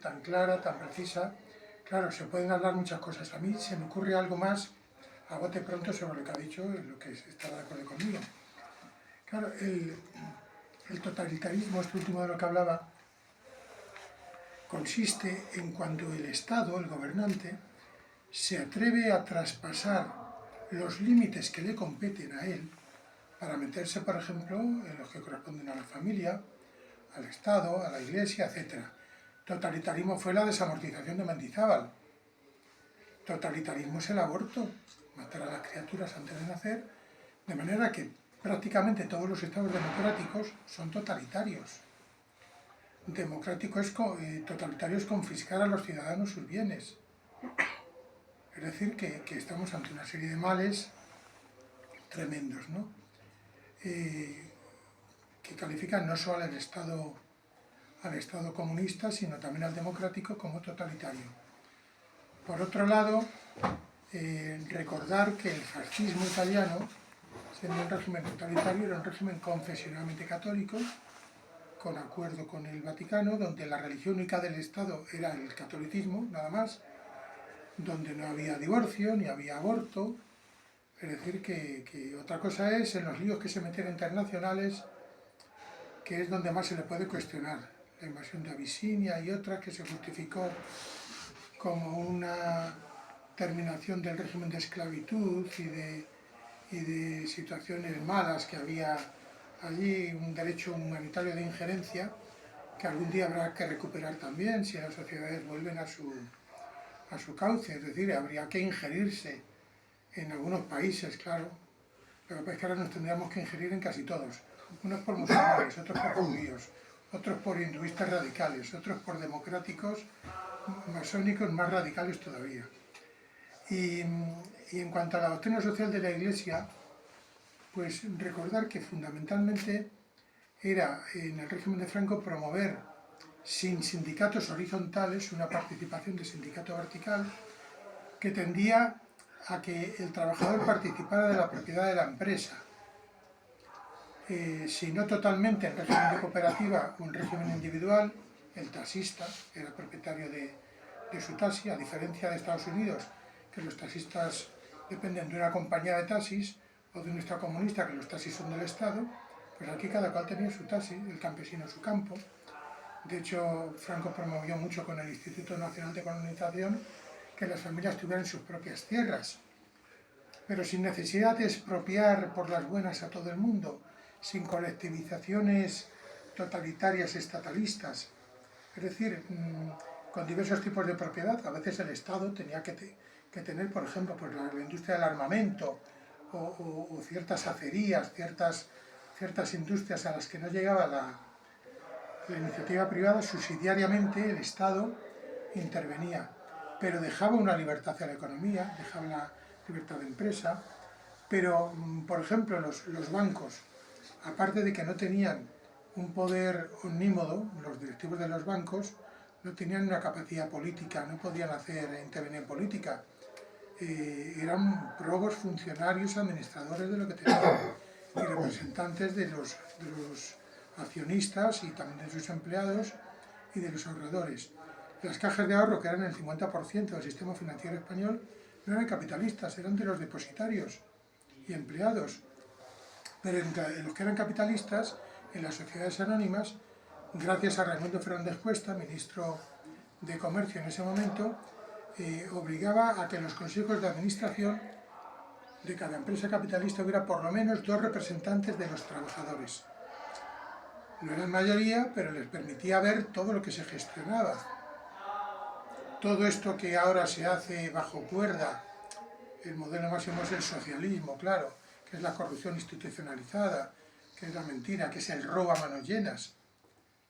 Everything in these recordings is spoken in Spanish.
tan clara, tan precisa. Claro, se pueden hablar muchas cosas. A mí se me ocurre algo más a bote pronto sobre lo que ha dicho, lo que estará de acuerdo conmigo. Claro, el totalitarismo, este último de lo que hablaba, consiste en cuando el Estado, el gobernante, se atreve a traspasar los límites que le competen a él para meterse, por ejemplo, en los que corresponden a la familia, al Estado, a la Iglesia, etc. Totalitarismo fue la desamortización de Mendizábal. Totalitarismo es el aborto, matar a las criaturas antes de nacer, de manera que prácticamente todos los estados democráticos son totalitarios. Totalitario es confiscar a los ciudadanos sus bienes. Es decir, que estamos ante una serie de males tremendos, ¿no? Que califican no solo al Estado comunista, sino también al democrático como totalitario. Por otro lado, recordar que el fascismo italiano, siendo un régimen totalitario, era un régimen confesionalmente católico, con acuerdo con el Vaticano, donde la religión única del Estado era el catolicismo, nada más, donde no había divorcio, ni había aborto. Es decir, que otra cosa es en los líos que se meten internacionales, que es donde más se le puede cuestionar. La invasión de Abisinia y otras que se justificó como una terminación del régimen de esclavitud y de situaciones malas que había allí, un derecho humanitario de injerencia que algún día habrá que recuperar también si las sociedades vuelven a su cauce. Es decir, habría que ingerirse en algunos países, claro, pero es que ahora nos tendríamos que ingerir en casi todos. Unos por musulmanes, otros por judíos, otros por hinduistas radicales, otros por democráticos masónicos más radicales todavía. Y en cuanto a la doctrina social de la Iglesia, pues recordar que fundamentalmente era en el régimen de Franco promover sin sindicatos horizontales una participación de sindicato vertical que tendía a que el trabajador participara de la propiedad de la empresa. Si no totalmente en régimen de cooperativa o en régimen individual, el taxista era propietario de su taxi, a diferencia de Estados Unidos, que los taxistas dependen de una compañía de taxis o de un Estado comunista, que los taxis son del Estado, pues aquí cada cual tenía su taxi, el campesino su campo. De hecho, Franco promovió mucho con el Instituto Nacional de Colonización que las familias tuvieran sus propias tierras, pero sin necesidad de expropiar por las buenas a todo el mundo, sin colectivizaciones totalitarias estatalistas. Es decir, con diversos tipos de propiedad. A veces el Estado tenía que tener, por ejemplo, pues la industria del armamento o ciertas acerías, ciertas industrias a las que no llegaba la iniciativa privada. Subsidiariamente el Estado intervenía, pero dejaba una libertad a la economía, dejaba la libertad de empresa, pero, por ejemplo, los bancos, aparte de que no tenían un poder omnímodo, los directivos de los bancos no tenían una capacidad política, no podían intervenir en política. Eran probos funcionarios, administradores de lo que tenían y representantes de los accionistas y también de sus empleados y de los ahorradores. Las cajas de ahorro, que eran el 50% del sistema financiero español, no eran capitalistas, eran de los depositarios y empleados. Pero en los que eran capitalistas, en las sociedades anónimas, gracias a Raimundo Fernández Cuesta, ministro de Comercio en ese momento, obligaba a que en los consejos de administración de cada empresa capitalista hubiera por lo menos 2 representantes de los trabajadores. No eran mayoría, pero les permitía ver todo lo que se gestionaba. Todo esto que ahora se hace bajo cuerda, el modelo máximo es el socialismo, claro, que es la corrupción institucionalizada, que es la mentira, que es el robo a manos llenas.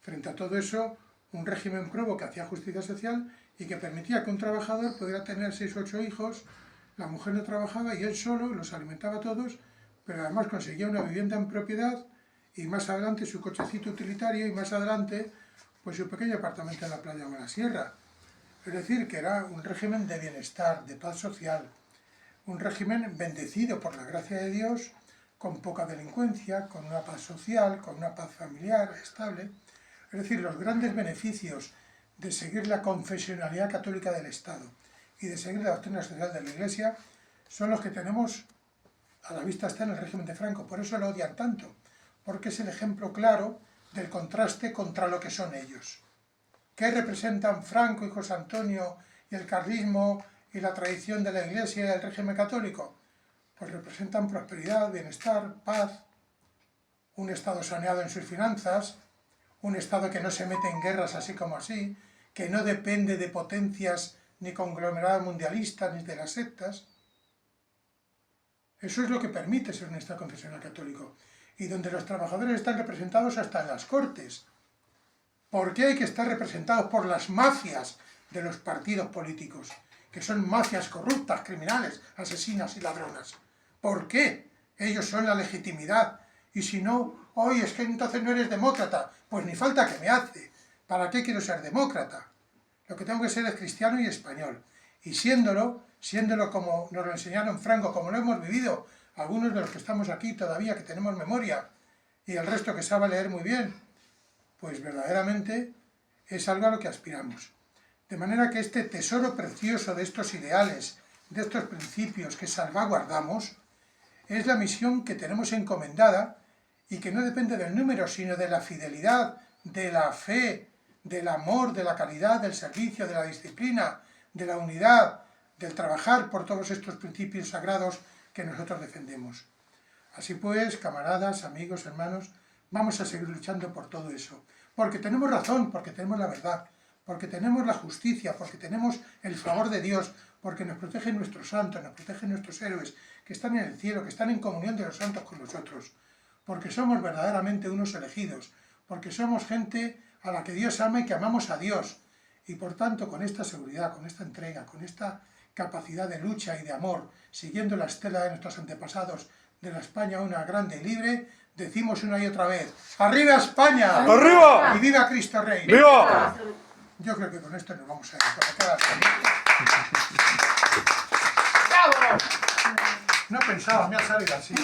Frente a todo eso, un régimen probo que hacía justicia social y que permitía que un trabajador pudiera tener 6 o 8 hijos, la mujer no trabajaba y él solo los alimentaba a todos, pero además conseguía una vivienda en propiedad y más adelante su cochecito utilitario y más adelante pues su pequeño apartamento en la playa o en la sierra. Es decir, que era un régimen de bienestar, de paz social, un régimen bendecido por la gracia de Dios, con poca delincuencia, con una paz social, con una paz familiar estable. Es decir, los grandes beneficios de seguir la confesionalidad católica del Estado y de seguir la doctrina social de la Iglesia son los que tenemos a la vista está en el régimen de Franco. Por eso lo odian tanto, porque es el ejemplo claro del contraste contra lo que son ellos. ¿Qué representan Franco y José Antonio y el carlismo y la tradición de la Iglesia y el régimen católico? Pues representan prosperidad, bienestar, paz, un Estado saneado en sus finanzas, un Estado que no se mete en guerras así como así, que no depende de potencias ni conglomerados mundialistas ni de las sectas. Eso es lo que permite ser un Estado confesional católico, y donde los trabajadores están representados hasta en las Cortes. ¿Por qué hay que estar representados por las mafias de los partidos políticos, que son mafias corruptas, criminales, asesinas y ladronas? ¿Por qué? Ellos son la legitimidad. Y si no, oye, es que entonces no eres demócrata. Pues ni falta que me hace. ¿Para qué quiero ser demócrata? Lo que tengo que ser es cristiano y español. Y siéndolo como nos lo enseñaron Franco, como lo hemos vivido algunos de los que estamos aquí todavía, que tenemos memoria, y el resto que sabe leer muy bien, pues verdaderamente es algo a lo que aspiramos. De manera que este tesoro precioso de estos ideales, de estos principios que salvaguardamos, es la misión que tenemos encomendada y que no depende del número, sino de la fidelidad, de la fe, del amor, de la caridad, del servicio, de la disciplina, de la unidad, del trabajar por todos estos principios sagrados que nosotros defendemos. Así pues, camaradas, amigos, hermanos, vamos a seguir luchando por todo eso. Porque tenemos razón, porque tenemos la verdad, porque tenemos la justicia, porque tenemos el favor de Dios, porque nos protegen nuestros santos, nos protegen nuestros héroes, que están en el cielo, que están en comunión de los santos con nosotros. Porque somos verdaderamente unos elegidos, porque somos gente a la que Dios ama y que amamos a Dios. Y por tanto, con esta seguridad, con esta entrega, con esta capacidad de lucha y de amor, siguiendo la estela de nuestros antepasados, de la España una grande y libre, decimos una y otra vez: ¡Arriba España! ¡Arriba! ¡Y viva Cristo Rey! ¡Viva! Yo creo que con esto nos vamos a ir. No pensaba, me ha salido así.